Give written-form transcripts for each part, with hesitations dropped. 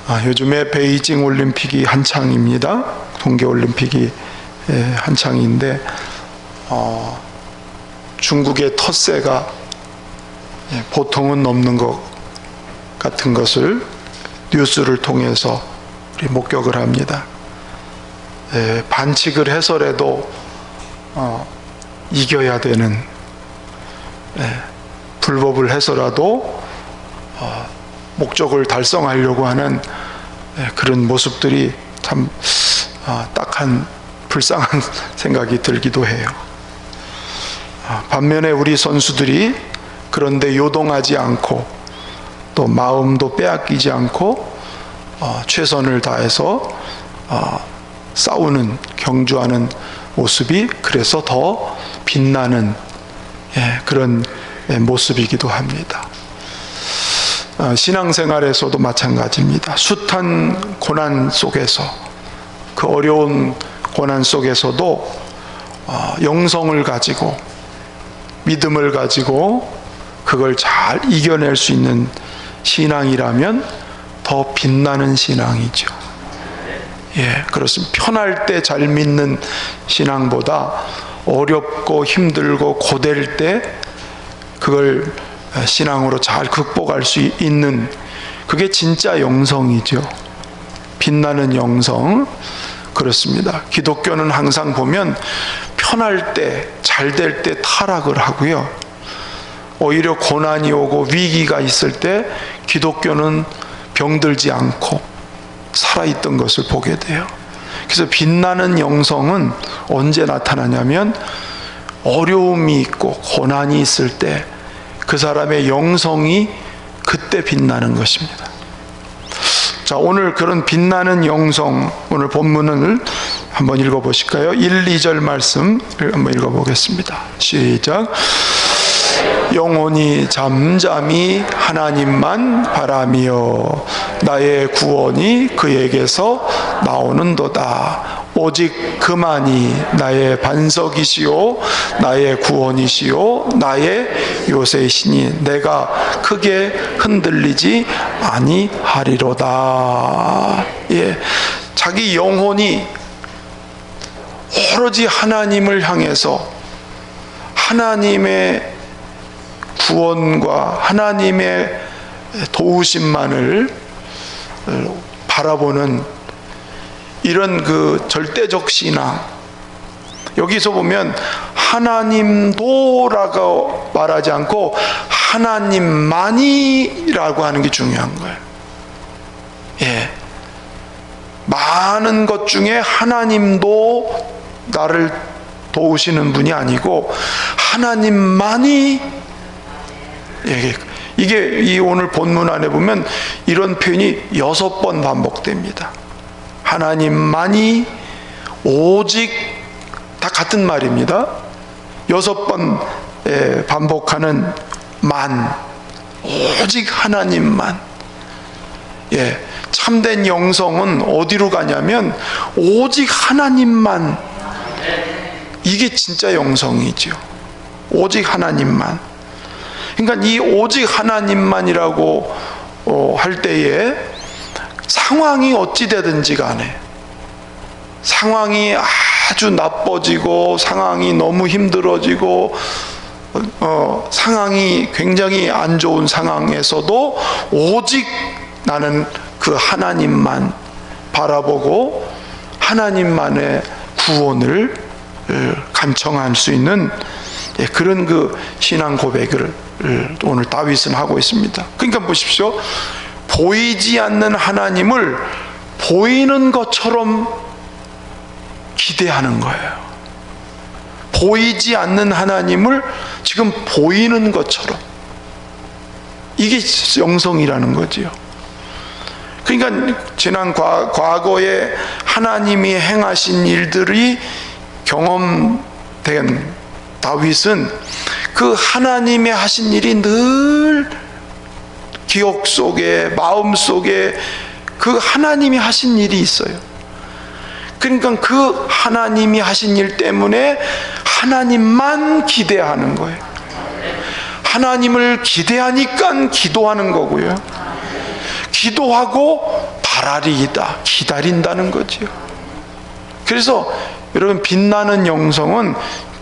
요즘에 베이징 올림픽이 한창입니다. 동계올림픽이 한창인데 중국의 텃세가 보통은 넘는 것 같은 것을 뉴스를 통해서 우리 목격을 합니다. 반칙을 해서라도 이겨야 되는, 불법을 해서라도 목적을 달성하려고 하는 그런 모습들이 참 딱한 불쌍한 생각이 들기도 해요. 반면에 우리 선수들이 그런데 요동하지 않고 또 마음도 빼앗기지 않고 최선을 다해서 싸우는, 경주하는 모습이 그래서 더 빛나는 그런 모습이기도 합니다. 신앙생활에서도 마찬가지입니다. 숱한 고난 속에서, 그 어려운 고난 속에서도 영성을 가지고, 믿음을 가지고 그걸 잘 이겨낼 수 있는 신앙이라면 더 빛나는 신앙이죠. 그렇습니다. 편할 때 잘 믿는 신앙보다 어렵고 힘들고 고될 때 그걸 신앙으로 잘 극복할 수 있는, 그게 진짜 영성이죠. 빛나는 영성. 그렇습니다. 기독교는 항상 보면 편할 때, 잘 될 때 타락을 하고요, 오히려 고난이 오고 위기가 있을 때 기독교는 병들지 않고 살아있던 것을 보게 돼요. 그래서 빛나는 영성은 언제 나타나냐면 어려움이 있고 고난이 있을 때 그 사람의 영성이 그때 빛나는 것입니다. 자, 오늘 그런 빛나는 영성, 오늘 본문을 한번 읽어보실까요? 1, 2절 말씀 한번 읽어보겠습니다. 시작. 영혼이 잠잠히 하나님만 바라며 나의 구원이 그에게서 나오는도다. 오직 그만이 나의 반석이시오 나의 구원이시오 나의 요새시니 내가 크게 흔들리지 아니하리로다. 자기 영혼이 오로지 하나님을 향해서 하나님의 구원과 하나님의 도우심만을 바라보는 이런 그 절대적 신앙, 여기서 보면 하나님도라고 말하지 않고 하나님만이라고 하는 게 중요한 거예요. 많은 것 중에 하나님도 나를 도우시는 분이 아니고 하나님만이, 이게 이 오늘 본문 안에 보면 이런 표현이 6번 반복됩니다. 하나님만이, 오직, 다 같은 말입니다. 6번 반복하는 만, 오직 하나님만. 참된 영성은 어디로 가냐면 오직 하나님만. 이게 진짜 영성이죠. 오직 하나님만. 그러니까 이 오직 하나님만이라고 할 때에 상황이 어찌 되든지 간에, 상황이 아주 나빠지고 상황이 너무 힘들어지고 상황이 굉장히 안 좋은 상황에서도 오직 나는 그 하나님만 바라보고 하나님만의 구원을 간청할 수 있는 그런 그 신앙 고백을 오늘 다윗은 하고 있습니다. 그러니까 보십시오. 보이지 않는 하나님을 보이는 것처럼 기대하는 거예요. 보이지 않는 하나님을 지금 보이는 것처럼. 이게 영성이라는 거지요. 그러니까 지난 과거에 하나님이 행하신 일들이 경험된 다윗은 그 하나님이 하신 일이 늘 기억 속에, 마음 속에 그 하나님이 하신 일이 있어요. 그러니까 그 하나님이 하신 일 때문에 하나님만 기대하는 거예요. 하나님을 기대하니까 기도하는 거고요. 기도하고 가라리이다. 기다린다는 거지요. 그래서 여러분, 빛나는 영성은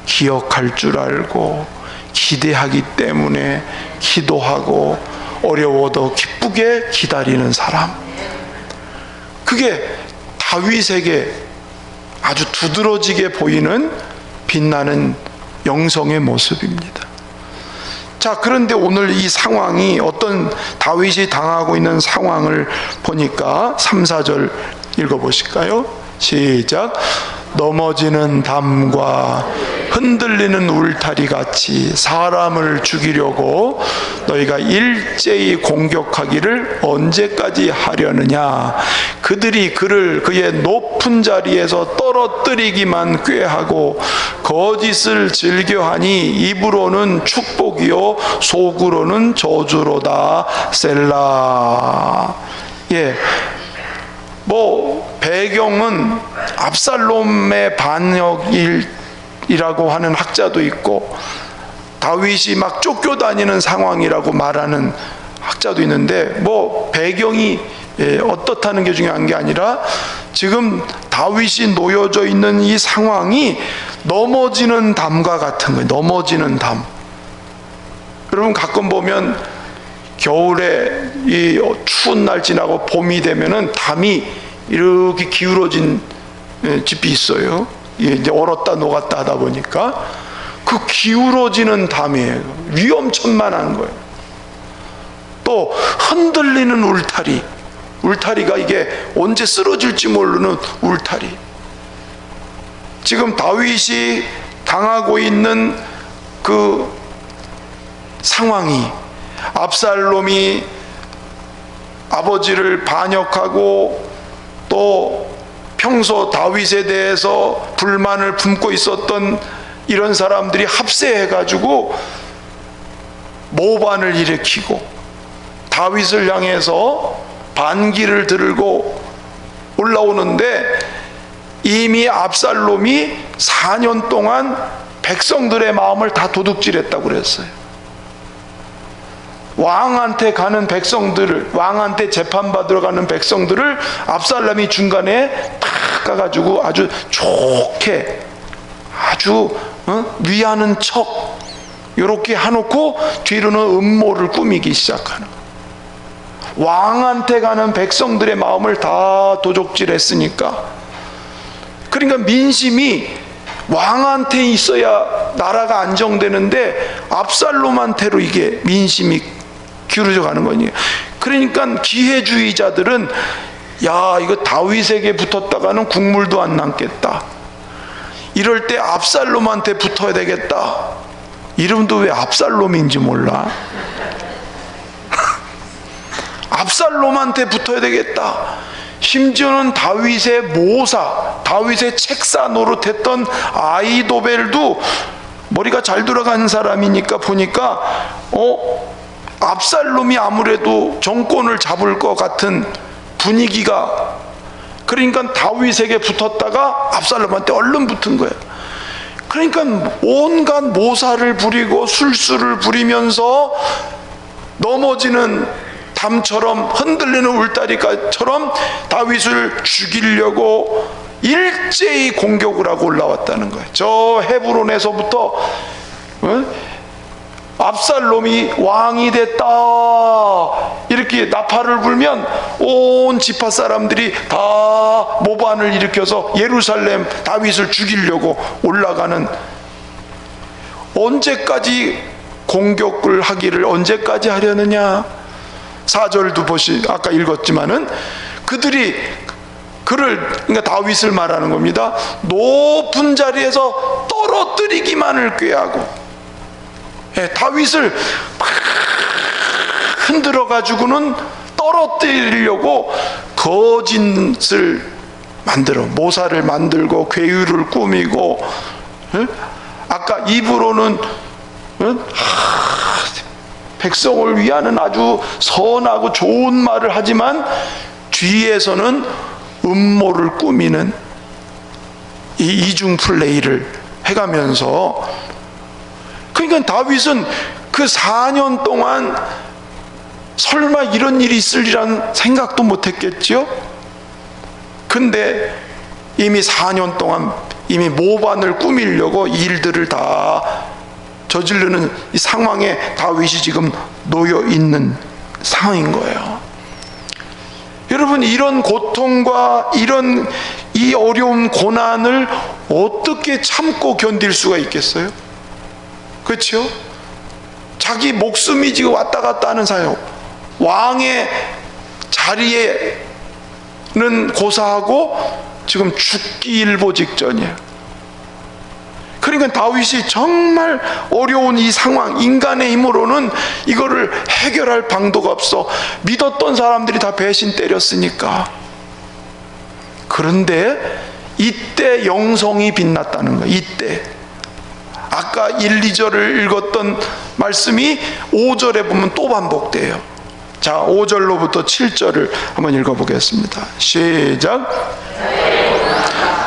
기억할 줄 알고 기대하기 때문에 기도하고 어려워도 기쁘게 기다리는 사람. 그게 다윗에게 아주 두드러지게 보이는 빛나는 영성의 모습입니다. 자, 그런데 오늘 이 상황이 어떤, 다윗이 당하고 있는 상황을 보니까 3, 4절 읽어보실까요? 시작. 넘어지는 담과 흔들리는 울타리 같이 사람을 죽이려고 너희가 일제히 공격하기를 언제까지 하려느냐. 그들이 그를 그의 높은 자리에서 떨어뜨리기만 꾀하고 거짓을 즐겨하니 입으로는 축복이요 속으로는 저주로다. 셀라. 예, 배경은 압살롬의 반역이라고 하는 학자도 있고 다윗이 막 쫓겨다니는 상황이라고 말하는 학자도 있는데, 배경이 어떻다는 게 중요한 게 아니라 지금 다윗이 놓여져 있는 이 상황이 넘어지는 담과 같은 거예요. 넘어지는 담. 여러분, 가끔 보면 겨울에 이 추운 날 지나고 봄이 되면은 담이 이렇게 기울어진 집이 있어요. 이제 얼었다 녹았다 하다 보니까 그 기울어지는 담이에요. 위험천만한 거예요. 또 흔들리는 울타리가 이게 언제 쓰러질지 모르는 울타리. 지금 다윗이 당하고 있는 그 상황이, 압살롬이 아버지를 반역하고 또 평소 다윗에 대해서 불만을 품고 있었던 이런 사람들이 합세해가지고 모반을 일으키고 다윗을 향해서 반기를 들고 올라오는데, 이미 압살롬이 4년 동안 백성들의 마음을 다 도둑질했다고 그랬어요. 왕한테 가는 백성들을, 왕한테 재판받으러 가는 백성들을 압살롬이 중간에 탁 가가지고 아주 좋게, 아주 위하는 척 이렇게 해놓고 뒤로는 음모를 꾸미기 시작하는 거예요. 왕한테 가는 백성들의 마음을 다 도적질했으니까, 그러니까 민심이 왕한테 있어야 나라가 안정되는데 압살롬한테로 이게 민심이 기울어져 가는 거니에요. 그러니까 기회주의자들은 야, 이거 다윗에게 붙었다가는 국물도 안 남겠다. 이럴 때 압살롬한테 붙어야 되겠다. 이름도 왜 압살롬인지 몰라. 압살롬한테 붙어야 되겠다. 심지어는 다윗의 모사, 다윗의 책사 노릇했던 아히도벨도 머리가 잘 돌아가는 사람이니까 보니까 압살롬이 아무래도 정권을 잡을 것 같은 분위기가, 그러니까 다윗에게 붙었다가 압살롬한테 얼른 붙은 거예요. 그러니까 온갖 모사를 부리고 술수를 부리면서 넘어지는 담처럼, 흔들리는 울타리가처럼 다윗을 죽이려고 일제히 공격을 하고 올라왔다는 거예요. 저 헤브론에서부터 압살롬이 왕이 됐다 이렇게 나팔을 불면 온 지파 사람들이 다 모반을 일으켜서 예루살렘 다윗을 죽이려고 올라가는, 언제까지 공격을 하기를 언제까지 하려느냐. 4절도 아까 읽었지만은 그들이 그러니까 다윗을 말하는 겁니다. 높은 자리에서 떨어뜨리기만을 꾀하고, 다윗을 막 흔들어 가지고는 떨어뜨리려고 거짓을 만들어, 모사를 만들고 괴유를 꾸미고, 아까 입으로는 백성을 위하는 아주 선하고 좋은 말을 하지만 뒤에서는 음모를 꾸미는 이 이중 플레이를 해가면서, 그러니까 다윗은 그 4년 동안 설마 이런 일이 있으리란 생각도 못했겠죠. 근데 이미 4년 동안 이미 모반을 꾸미려고 일들을 다 저지르는 이 상황에 다윗이 지금 놓여 있는 상황인 거예요. 여러분, 이런 고통과 이런 이 어려운 고난을 어떻게 참고 견딜 수가 있겠어요? 그렇죠? 자기 목숨이 지금 왔다 갔다 하는 사요. 왕의 자리에는 고사하고 지금 죽기 일보 직전이에요. 그러니까 다윗이 정말 어려운 이 상황, 인간의 힘으로는 이거를 해결할 방도가 없어. 믿었던 사람들이 다 배신 때렸으니까. 그런데 이때 영성이 빛났다는 거예요. 이때 아까 1, 2절을 읽었던 말씀이 5절에 보면 또 반복돼요. 자, 5절로부터 7절을 한번 읽어보겠습니다. 시작.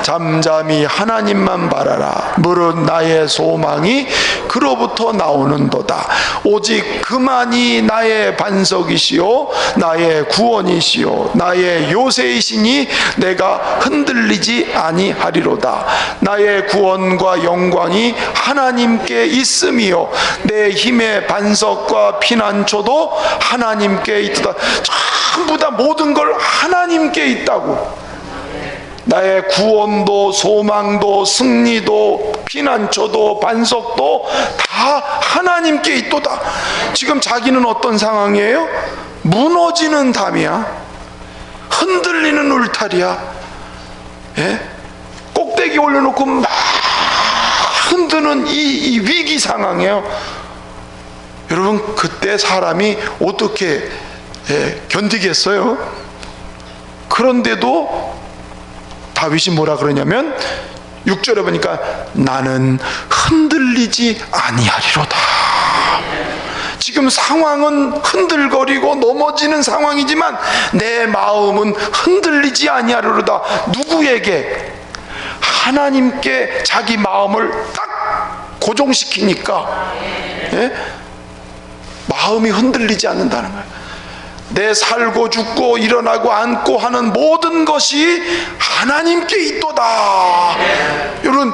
잠잠히 하나님만 바라라. 무릇 나의 소망이 그로부터 나오는도다. 오직 그만이 나의 반석이시요 나의 구원이시요 나의 요새이시니 내가 흔들리지 아니하리로다. 나의 구원과 영광이 하나님께 있음이요 내 힘의 반석과 피난처도 하나님께 있다. 전부 다 모든 걸 하나님께 있다고. 나의 구원도 소망도 승리도 피난처도 반석도 다 하나님께 있도다. 지금 자기는 어떤 상황이에요? 무너지는 담이야. 흔들리는 울타리야. 예? 꼭대기 올려놓고 막 흔드는 이 위기 상황이에요. 여러분, 그때 사람이 어떻게 견디겠어요? 그런데도 다윗이 뭐라 그러냐면 6절에 보니까 나는 흔들리지 아니하리로다. 지금 상황은 흔들거리고 넘어지는 상황이지만 내 마음은 흔들리지 아니하리로다. 누구에게? 하나님께 자기 마음을 딱 고정시키니까 마음이 흔들리지 않는다는 거예요. 내 살고 죽고 일어나고 앉고 하는 모든 것이 하나님께 있도다. 여러분,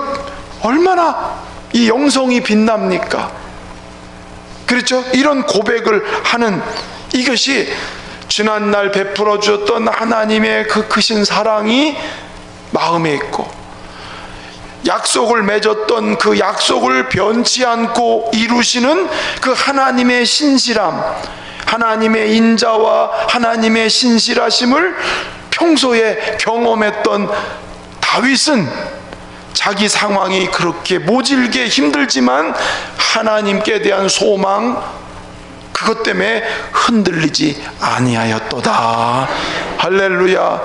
얼마나 이 영성이 빛납니까? 그렇죠? 이런 고백을 하는 이것이 지난날 베풀어 주었던 하나님의 그 크신 사랑이 마음에 있고, 약속을 맺었던 그 약속을 변치 않고 이루시는 그 하나님의 신실함, 하나님의 인자와 하나님의 신실하심을 평소에 경험했던 다윗은 자기 상황이 그렇게 모질게 힘들지만 하나님께 대한 소망, 그것 때문에 흔들리지 아니하였도다. 할렐루야.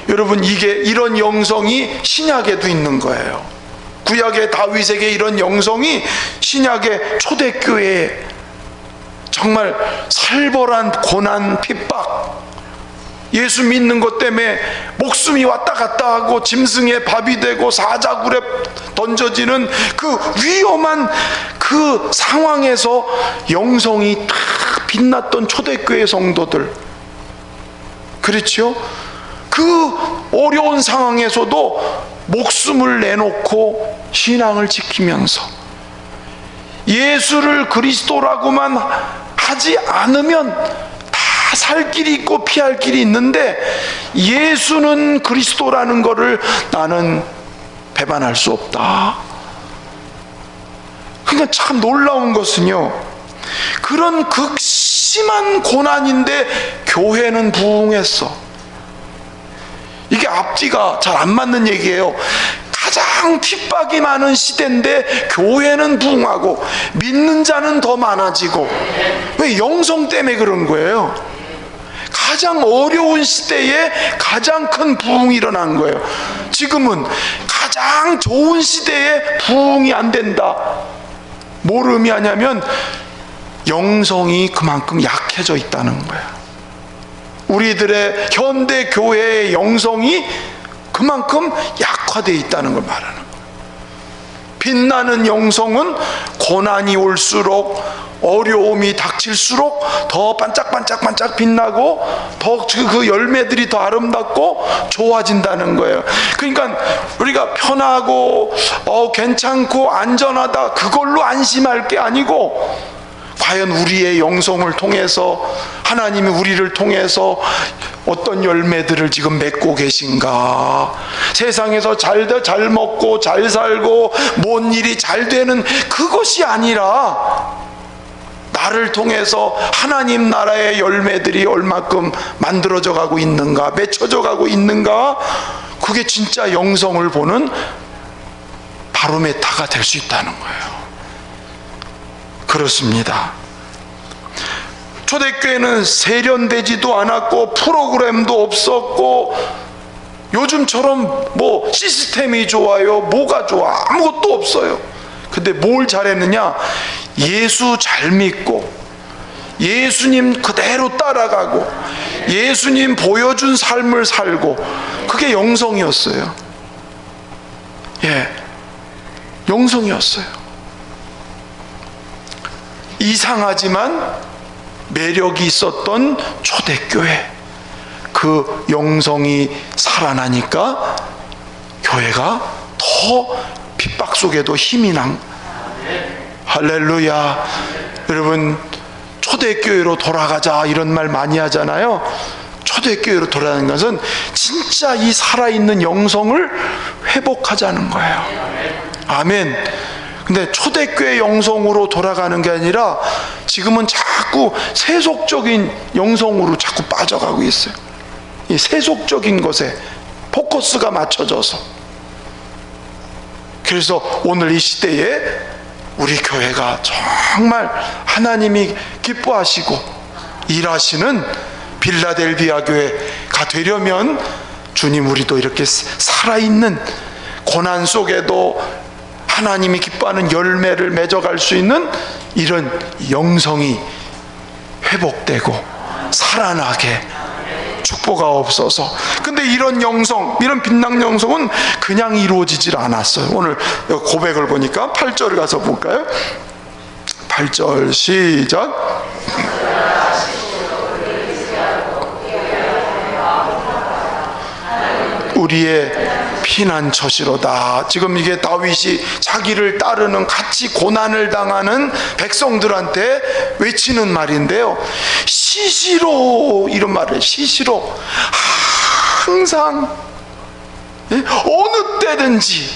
여러분, 이런 영성이 신약에도 있는 거예요. 구약의 다윗에게 이런 영성이 신약의 초대교회에 정말 살벌한 고난, 핍박, 예수 믿는 것 때문에 목숨이 왔다 갔다 하고 짐승의 밥이 되고 사자굴에 던져지는 그 위험한 그 상황에서 영성이 딱 빛났던 초대교회 성도들, 그렇죠? 그 어려운 상황에서도 목숨을 내놓고 신앙을 지키면서 예수를 그리스도라고만 하지 않으면 다 살 길이 있고 피할 길이 있는데 예수는 그리스도라는 것을 나는 배반할 수 없다. 그러니까 참 놀라운 것은요, 그런 극심한 고난인데 교회는 부흥했어. 이게 앞뒤가 잘 안 맞는 얘기예요. 가장 핍박이 많은 시대인데 교회는 부흥하고 믿는 자는 더 많아지고. 왜? 영성 때문에 그런 거예요. 가장 어려운 시대에 가장 큰 부흥이 일어난 거예요. 지금은 가장 좋은 시대에 부흥이 안 된다. 뭘 의미하냐면 영성이 그만큼 약해져 있다는 거예요. 우리들의 현대 교회의 영성이 그만큼 약화되어 있다는 걸 말하는 거예요. 빛나는 영성은 고난이 올수록, 어려움이 닥칠수록 더 반짝반짝 빛나고 더 그 열매들이 더 아름답고 좋아진다는 거예요. 그러니까 우리가 편하고 괜찮고 안전하다, 그걸로 안심할 게 아니고, 과연 우리의 영성을 통해서 하나님이 우리를 통해서 어떤 열매들을 지금 맺고 계신가? 세상에서 잘 먹고 잘 살고 뭔 일이 잘 되는 그것이 아니라, 나를 통해서 하나님 나라의 열매들이 얼마큼 만들어져 가고 있는가, 맺혀져 가고 있는가, 그게 진짜 영성을 보는 바로메타가 될 수 있다는 거예요. 그렇습니다. 초대교회는 세련되지도 않았고 프로그램도 없었고 요즘처럼 뭐 시스템이 좋아요, 뭐가 좋아, 아무것도 없어요. 근데 뭘 잘했느냐? 예수 잘 믿고 예수님 그대로 따라가고 예수님 보여준 삶을 살고, 그게 영성이었어요. 영성이었어요. 이상하지만 매력이 있었던 초대교회, 그 영성이 살아나니까 교회가 더 핍박 속에도 힘이 난. 할렐루야. 여러분, 초대교회로 돌아가자 이런 말 많이 하잖아요. 초대교회로 돌아가는 것은 진짜 이 살아있는 영성을 회복하자는 거예요. 아멘. 근데 초대교회 영성으로 돌아가는 게 아니라 지금은 자꾸 세속적인 영성으로 자꾸 빠져가고 있어요. 이 세속적인 것에 포커스가 맞춰져서. 그래서 오늘 이 시대에 우리 교회가 정말 하나님이 기뻐하시고 일하시는 빌라델비아 교회가 되려면, 주님, 우리도 이렇게 살아있는 고난 속에도 하나님이 기뻐하는 열매를 맺어갈 수 있는 이런 영성이 회복되고 살아나게 축복하옵소서. 근데 이런 영성, 이런 빛난 영성은 그냥 이루어지질 않았어요. 오늘 고백을 보니까 8절 가서 볼까요? 8절 시작. 우리의 피난처시로다. 지금 이게 다윗이 자기를 따르는, 같이 고난을 당하는 백성들한테 외치는 말인데요, 시시로, 이런 말을 시시로, 항상 어느 때든지,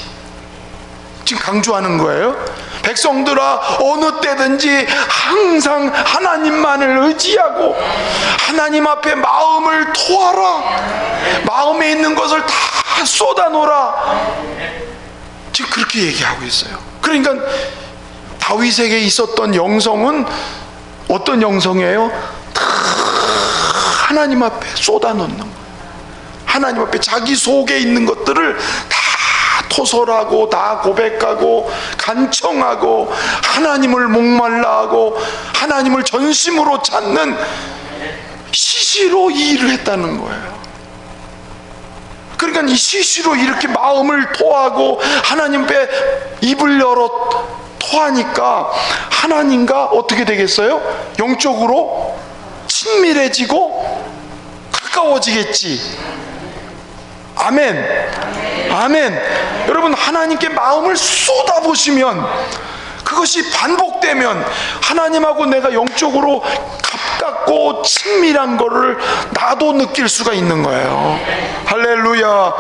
지금 강조하는 거예요. 백성들아, 어느 때든지 항상 하나님만을 의지하고 하나님 앞에 마음을 토하라. 마음에 있는 것을 다 쏟아놓으라. 지금 그렇게 얘기하고 있어요. 그러니까 다윗에게 있었던 영성은 어떤 영성이에요? 다 하나님 앞에 쏟아놓는 거예요. 하나님 앞에 자기 속에 있는 것들을 다 토설하고, 다 고백하고, 간청하고, 하나님을 목말라하고, 하나님을 전심으로 찾는 시시로 이 일을 했다는 거예요. 그러니까 이 시시로 이렇게 마음을 토하고 하나님 앞에 입을 열어 토하니까 하나님과 어떻게 되겠어요? 영적으로 친밀해지고 가까워지겠지. 아멘. 아멘. 여러분, 하나님께 마음을 쏟아보시면, 그것이 반복되면 하나님하고 내가 영적으로 가깝고 친밀한 거를 나도 느낄 수가 있는 거예요. 할렐루야.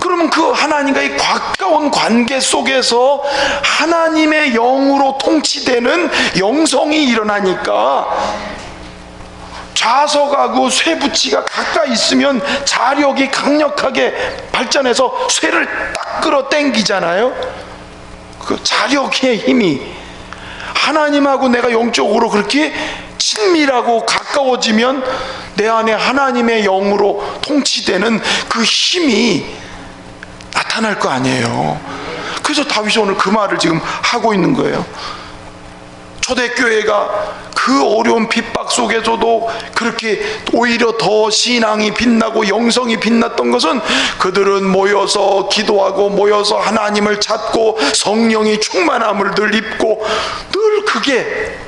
그러면 그 하나님과 이 가까운 관계 속에서 하나님의 영으로 통치되는 영성이 일어나니까, 좌석하고 쇠붙이가 가까이 있으면 자력이 강력하게 발전해서 쇠를 딱 끌어 당기잖아요. 그 자력의 힘이, 하나님하고 내가 영적으로 그렇게 친밀하고 가까워지면 내 안에 하나님의 영으로 통치되는 그 힘이 나타날 거 아니에요. 그래서 다윗이 오늘 그 말을 지금 하고 있는 거예요. 초대교회가 그 그 어려운 핍박 속에서도 그렇게 오히려 더 신앙이 빛나고 영성이 빛났던 것은 그들은 모여서 기도하고 모여서 하나님을 찾고 성령이 충만함을 늘 입고, 늘 그게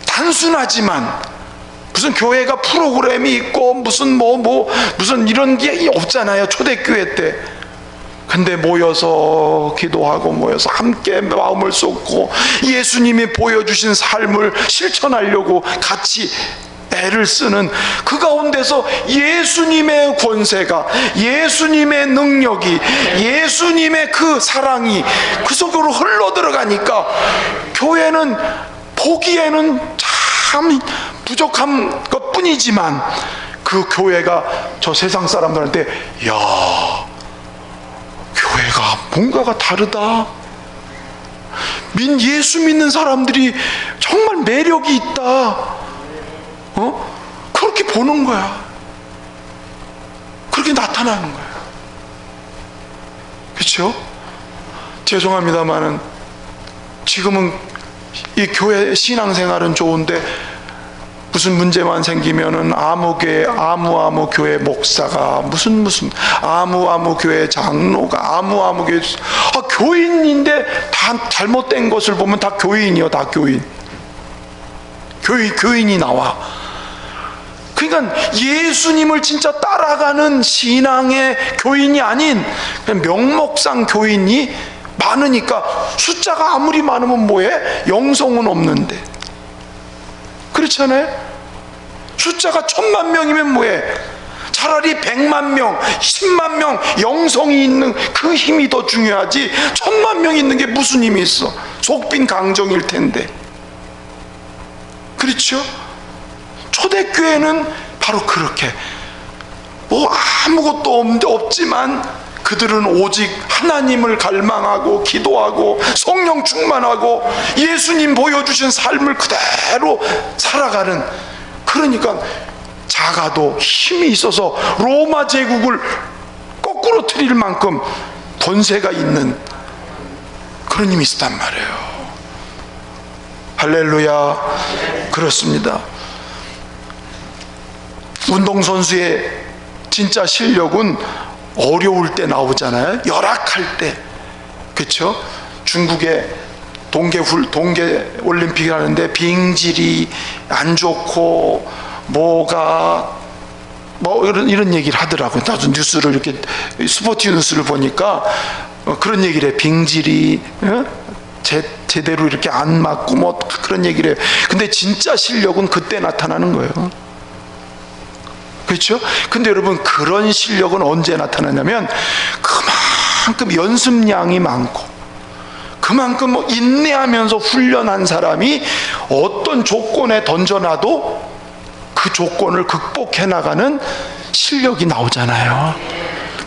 단순하지만, 무슨 교회가 프로그램이 있고 무슨 무슨 이런 게 없잖아요, 초대교회 때. 근데 모여서 기도하고 모여서 함께 마음을 쏟고 예수님이 보여주신 삶을 실천하려고 같이 애를 쓰는 그 가운데서 예수님의 권세가, 예수님의 능력이, 예수님의 그 사랑이 그 속으로 흘러 들어가니까 교회는 보기에는 참 부족한 것 뿐이지만, 그 교회가 저 세상 사람들한테 야, 교회가 뭔가가 다르다, 예수 믿는 사람들이 정말 매력이 있다, 그렇게 보는 거야. 그렇게 나타나는 거야. 그렇죠? 죄송합니다만은 지금은 이 교회 신앙생활은 좋은데 무슨 문제만 생기면은 아무 교회 목사가 무슨 아무 교회 장로가 아무 교회 교인인데 다 잘못된 것을 보면 다 교인이요, 다 교인이 나와. 그러니까 예수님을 진짜 따라가는 신앙의 교인이 아닌 그냥 명목상 교인이 많으니까, 숫자가 아무리 많으면 뭐해? 영성은 없는데. 그렇잖아요? 숫자가 10,000,000명이면 뭐해? 차라리 100,000,000명, 100,000,000명 영성이 있는 그 힘이 더 중요하지 10,000,000명 있는 게 무슨 힘이 있어? 속빈 강정일 텐데. 그렇죠? 초대교회는 바로 그렇게 아무것도 없지만 그들은 오직 하나님을 갈망하고 기도하고 성령 충만하고 예수님 보여주신 삶을 그대로 살아가는, 그러니까 작아도 힘이 있어서 로마 제국을 거꾸로 틀릴 만큼 권세가 있는 그런 힘이 있었단 말이에요. 할렐루야. 그렇습니다. 운동선수의 진짜 실력은 어려울 때 나오잖아요. 열악할 때. 그렇죠? 중국의 동계 올림픽 하는데 빙질이 안 좋고 이런 얘기를 하더라고요. 나도 뉴스를 이렇게 스포츠 뉴스를 보니까 그런 얘기를 해. 빙질이 제대로 이렇게 안 맞고 그런 얘기를 해. 근데 진짜 실력은 그때 나타나는 거예요. 그렇죠? 근데 여러분, 그런 실력은 언제 나타나냐면 그만큼 연습량이 많고 그만큼 인내하면서 훈련한 사람이 어떤 조건에 던져놔도 그 조건을 극복해 나가는 실력이 나오잖아요.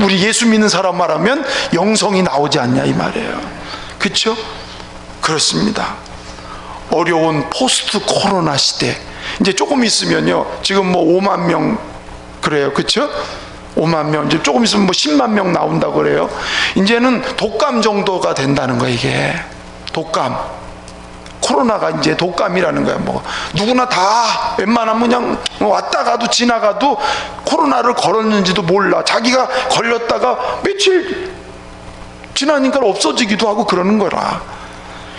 우리 예수 믿는 사람 말하면 영성이 나오지 않냐 이 말이에요. 그렇죠? 그렇습니다. 어려운 포스트 코로나 시대, 이제 조금 있으면요, 지금 5만 명 그래요. 그렇죠? 5만 명, 이제 조금 있으면 10만 명 나온다고 그래요. 이제는 독감 정도가 된다는 거야, 이게. 독감. 코로나가 이제 독감이라는 거야. 누구나 다 웬만하면 그냥 왔다 가도 지나가도 코로나를 걸었는지도 몰라. 자기가 걸렸다가 며칠 지나니까 없어지기도 하고 그러는 거라.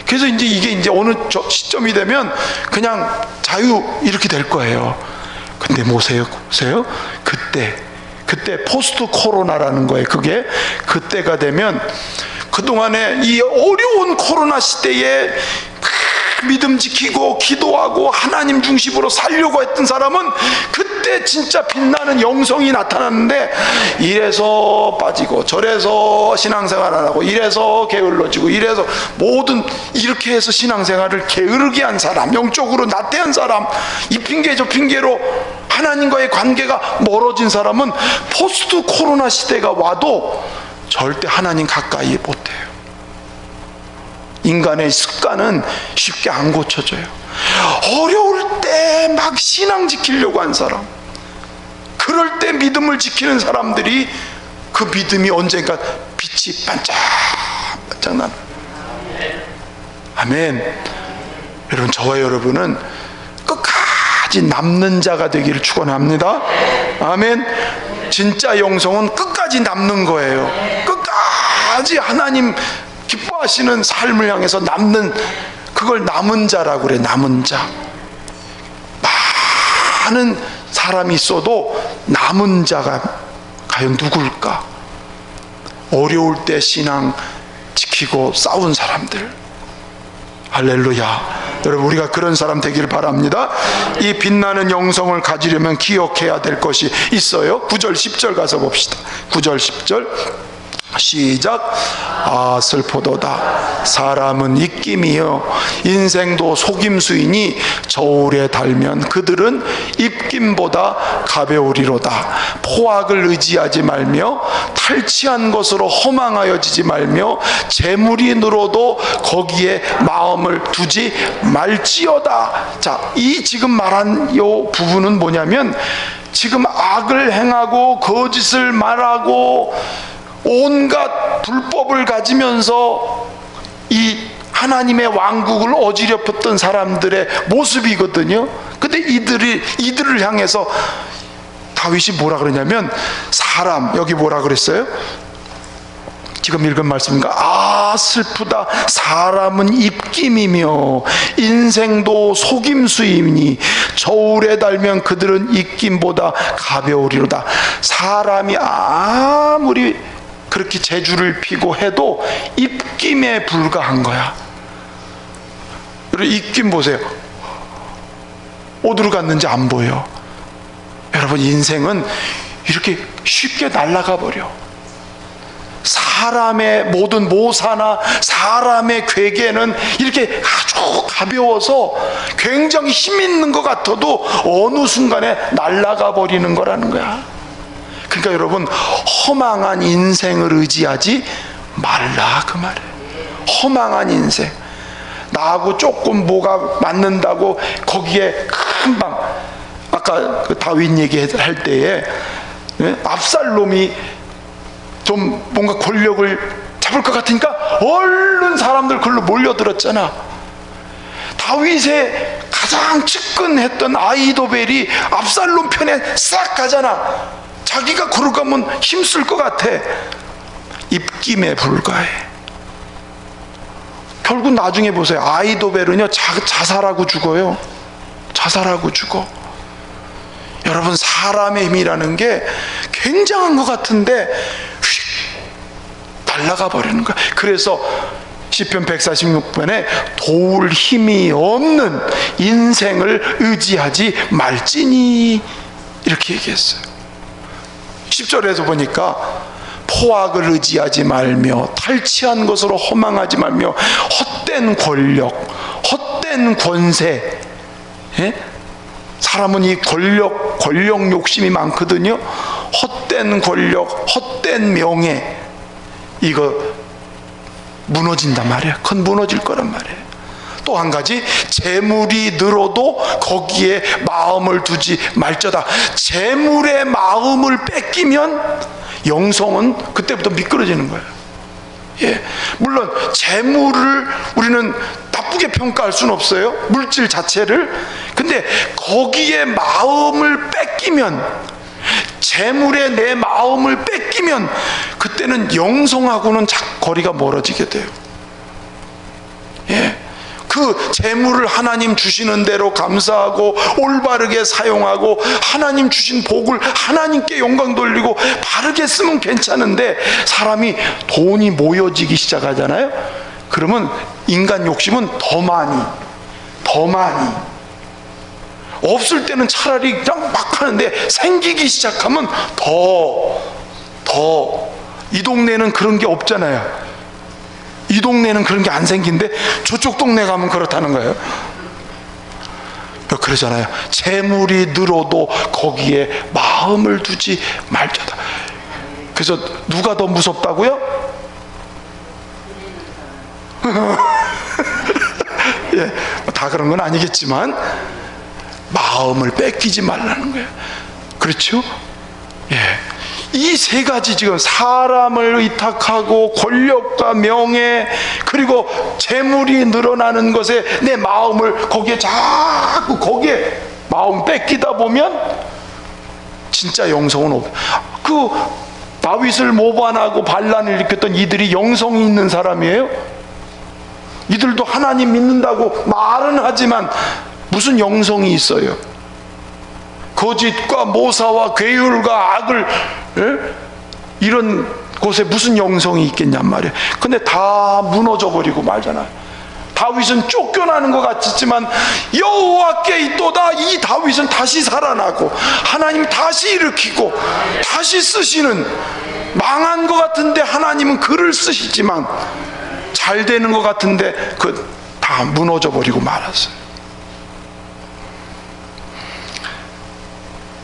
그래서 이게 어느 시점이 되면 그냥 자유 이렇게 될 거예요. 근데 보세요. 그때 포스트 코로나라는 거예요. 그게 그때가 되면 그동안에 이 어려운 코로나 시대에 믿음 지키고 기도하고 하나님 중심으로 살려고 했던 사람은 그때 진짜 빛나는 영성이 나타났는데, 이래서 빠지고 저래서 신앙생활 안 하고 이래서 게을러지고 이래서 이렇게 해서 신앙생활을 게으르게 한 사람, 영적으로 나태한 사람, 이 핑계 저 핑계로 하나님과의 관계가 멀어진 사람은 포스트 코로나 시대가 와도 절대 하나님 가까이 못해요. 인간의 습관은 쉽게 안 고쳐져요. 어려울 때 막 신앙 지키려고 한 사람, 그럴 때 믿음을 지키는 사람들이 그 믿음이 언젠가 빛이 반짝반짝 나는. 아멘. 여러분, 저와 여러분은 끝까지 남는 자가 되기를 축원합니다. 아멘. 진짜 영성은 끝까지 남는 거예요. 끝까지 하나님 기뻐하시는 삶을 향해서 남는, 그걸 남은 자라고 그래. 남은 자. 많은 사람이 있어도 남은 자가 과연 누굴까? 어려울 때 신앙 지키고 싸운 사람들. 할렐루야. 여러분, 우리가 그런 사람 되기를 바랍니다. 이 빛나는 영성을 가지려면 기억해야 될 것이 있어요. 9절 10절 가서 봅시다. 9절 10절 시작. 아, 슬프도다. 사람은 입김이요 인생도 속임수이니 저울에 달면 그들은 입김보다 가벼우리로다. 포악을 의지하지 말며 탈취한 것으로 허망하여지지 말며 재물이 늘어도 거기에 마음을 두지 말지어다. 자, 이 지금 말한 이 부분은 뭐냐면, 지금 악을 행하고 거짓을 말하고 온갖 불법을 가지면서 이 하나님의 왕국을 어지럽혔던 사람들의 모습이거든요. 근데 이들을 향해서 다윗이 뭐라 그러냐면, 사람, 여기 뭐라 그랬어요? 지금 읽은 말씀인가? 아, 슬프다. 사람은 입김이며 인생도 속임수이니 저울에 달면 그들은 입김보다 가벼우리로다. 사람이 아무리 그렇게 재주를 피고 해도 입김에 불과한 거야. 여러분, 입김 보세요. 어디로 갔는지 안 보여. 여러분, 인생은 이렇게 쉽게 날아가 버려. 사람의 모든 모사나 사람의 괴계는 이렇게 아주 가벼워서 굉장히 힘 있는 것 같아도 어느 순간에 날아가 버리는 거라는 거야. 그러니까 여러분, 허망한 인생을 의지하지 말라, 그 말이에요. 허망한 인생. 나하고 조금 뭐가 맞는다고 거기에 금방, 아까 그 다윗 얘기할 때에 압살롬이 좀 뭔가 권력을 잡을 것 같으니까 얼른 사람들 글로 몰려들었잖아. 다윗의 가장 측근했던 아히도벨이 압살롬 편에 싹 가잖아. 자기가 그러고 가면 힘쓸 것 같아. 입김에 불과해. 결국 나중에 보세요. 아히도벨은요, 자살하고 죽어요. 자살하고 죽어. 여러분, 사람의 힘이라는 게 굉장한 것 같은데 휙 날아가 버리는 거야. 그래서 시편 146편에 도울 힘이 없는 인생을 의지하지 말지니, 이렇게 얘기했어요. 10절에서 보니까 포악을 의지하지 말며 탈취한 것으로 허망하지 말며 헛된 권력, 헛된 권세. 사람은 이 권력 욕심이 많거든요. 헛된 권력, 헛된 명예, 이거 무너진단 말이에요. 그건 무너질 거란 말이에요. 또 한 가지, 재물이 늘어도 거기에 마음을 두지 말자다. 재물의 마음을 뺏기면 영성은 그때부터 미끄러지는 거예요. 예, 물론 재물을 우리는 나쁘게 평가할 수는 없어요, 물질 자체를. 근데 거기에 마음을 뺏기면, 재물에 내 마음을 뺏기면 그때는 영성하고는 거리가 멀어지게 돼요. 예, 그 재물을 하나님 주시는 대로 감사하고 올바르게 사용하고 하나님 주신 복을 하나님께 영광 돌리고 바르게 쓰면 괜찮은데, 사람이 돈이 모여지기 시작하잖아요. 그러면 인간 욕심은 더 많이 없을 때는 차라리 그냥 막 하는데 생기기 시작하면 더 이 동네는 그런 게 없잖아요. 이 동네는 그런 게 안 생긴데 저쪽 동네 가면 그렇다는 거예요. 그러잖아요. 재물이 늘어도 거기에 마음을 두지 말자다. 그래서 누가 더 무섭다고요? 예, 다 그런 건 아니겠지만 마음을 뺏기지 말라는 거예요. 그렇죠? 예. 이 세 가지, 지금 사람을 의탁하고 권력과 명예 그리고 재물이 늘어나는 것에 내 마음을 거기에 마음 뺏기다 보면 진짜 영성은 없. 그 다윗을 모반하고 반란을 일으켰던 이들이 영성이 있는 사람이에요? 이들도 하나님 믿는다고 말은 하지만 무슨 영성이 있어요? 거짓과 모사와 괴율과 악을 이런 곳에 무슨 영성이 있겠냔 말이에요. 근데 다 무너져 버리고 말잖아요. 다윗은 쫓겨나는 것 같지만 여호와께 있도다. 이 다윗은 다시 살아나고 하나님 다시 일으키고 다시 쓰시는, 망한 것 같은데 하나님은 그를 쓰시지만 잘 되는 것 같은데 그 다 무너져 버리고 말았어요.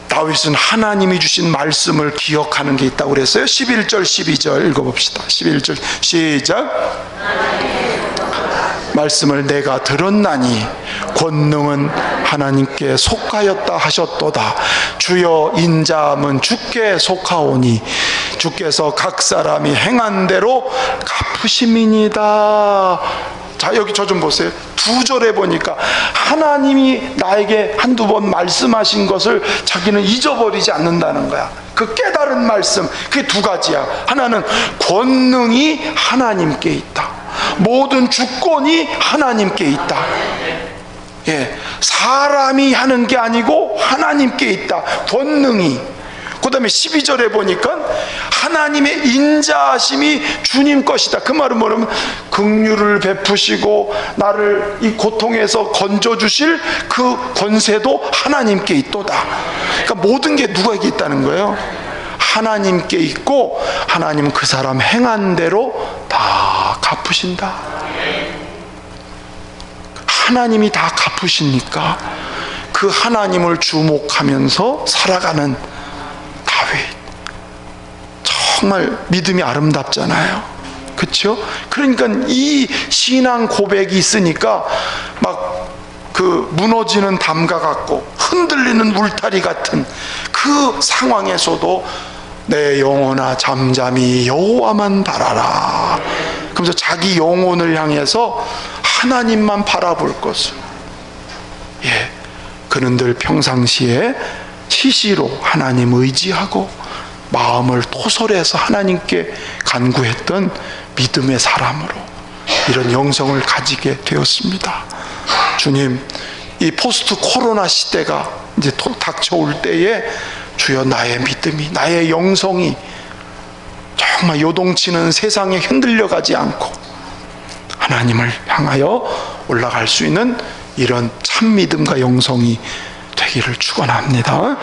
다윗은 하나님이 주신 말씀을 기억하는 게 있다고 그랬어요. 11절 12절 읽어봅시다. 11절 시작. 말씀을 내가 들었나니 권능은 하나님께 속하였다 하셨도다. 주여 인자함은 주께 속하오니 주께서 각 사람이 행한 대로 갚으심이니이다. 자, 여기 저 좀 보세요. 2절에 보니까 하나님이 나에게 한두 번 말씀하신 것을 자기는 잊어버리지 않는다는 거야. 그 깨달은 말씀, 그게 두 가지야. 하나는 권능이 하나님께 있다. 모든 주권이 하나님께 있다. 예, 사람이 하는 게 아니고 하나님께 있다. 권능이. 그 다음에 12절에 보니까 하나님의 인자하심이 주님 것이다. 그 말은 뭐냐면 긍휼을 베푸시고 나를 이 고통에서 건져주실 그 권세도 하나님께 있도다. 그러니까 모든 게 누구에게 있다는 거예요? 하나님께 있고 하나님은 그 사람 행한 대로 다 갚으신다. 하나님이 다 갚으시니까 그 하나님을 주목하면서 살아가는 다윗, 정말 믿음이 아름답잖아요. 그렇죠? 그러니까 이 신앙 고백이 있으니까 막 그 무너지는 담과 같고 흔들리는 울타리 같은 그 상황에서도 내 영혼아 잠잠히 여호와만 바라라. 그러면서 자기 영혼을 향해서 하나님만 바라볼 것을. 예, 그는 늘 평상시에 시시로 하나님 의지하고 마음을 토설해서 하나님께 간구했던 믿음의 사람으로 이런 영성을 가지게 되었습니다. 주님, 이 포스트 코로나 시대가 이제 닥쳐올 때에 주여 나의 믿음이, 나의 영성이 정말 요동치는 세상에 흔들려 가지 않고 하나님을 향하여 올라갈 수 있는 이런 참 믿음과 영성이 되기를 축원합니다.